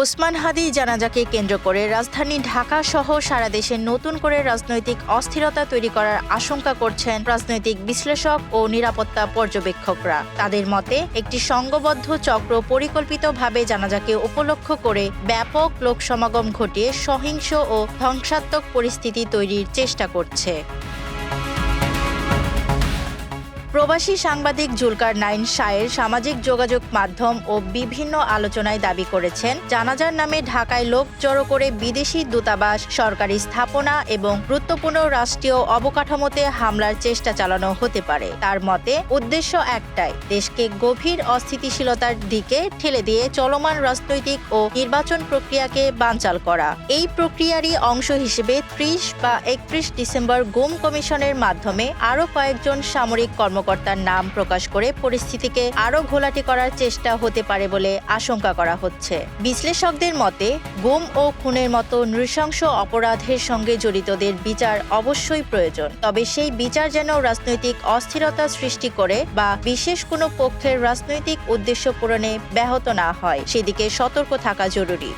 ওসমান হাদি জানাজাকে কেন্দ্র করে রাজধানী ঢাকা সহ সারা দেশে নতুন করে রাজনৈতিক অস্থিরতা তৈরি করার আশঙ্কা করছেন রাজনৈতিক বিশ্লেষক ও নিরাপত্তা পর্যবেক্ষকরা। তাদের মতে একটি সংঘবদ্ধ চক্র পরিকল্পিতভাবে জানাজাকে উপলক্ষ করে ব্যাপক লোকসমাগম ঘটিয়ে সহিংস ও ধ্বংসাত্মক পরিস্থিতি তৈরির চেষ্টা করছে। প্রবাসী সাংবাদিক জুলকারনাইন শাহের সামাজিক যোগাযোগ মাধ্যম ও বিভিন্ন আলোচনায় দাবি করেছেন, জানাজার নামে ঢাকায় লোক জড়ো করে বিদেশি দূতাবাস, সরকারি স্থাপনা এবং গুরুত্বপূর্ণ রাষ্ট্রীয় অবকাঠামোতে হামলার চেষ্টা চালানো হতে পারে। তার মতে উদ্দেশ্য একটাই, দেশকে গভীর অস্থিতিশীলতার দিকে ঠেলে দিয়ে চলমান রাজনৈতিক ও নির্বাচন প্রক্রিয়াকে বানচাল করা। এই প্রক্রিয়ারই অংশ হিসেবে ৩০ বা ৩১ ডিসেম্বর গুম কমিশনের মাধ্যমে আরও কয়েকজন সামরিক কর্মকর্তার নাম প্রকাশ করে পরিস্থিতিকে আরও ঘোলাটে করার চেষ্টা হতে পারে বলে আশঙ্কা করা হচ্ছে। বিশ্লেষকদের মতে গুম ও খুনের মতো নৃশংস অপরাধের সঙ্গে জড়িতদের বিচার অবশ্যই প্রয়োজন, তবে সেই বিচার যেন রাজনৈতিক অস্থিরতা সৃষ্টি করে বা বিশেষ কোনো পক্ষের রাজনৈতিক উদ্দেশ্য পূরণে ব্যাহত না হয়, সেদিকে সতর্ক থাকা জরুরি।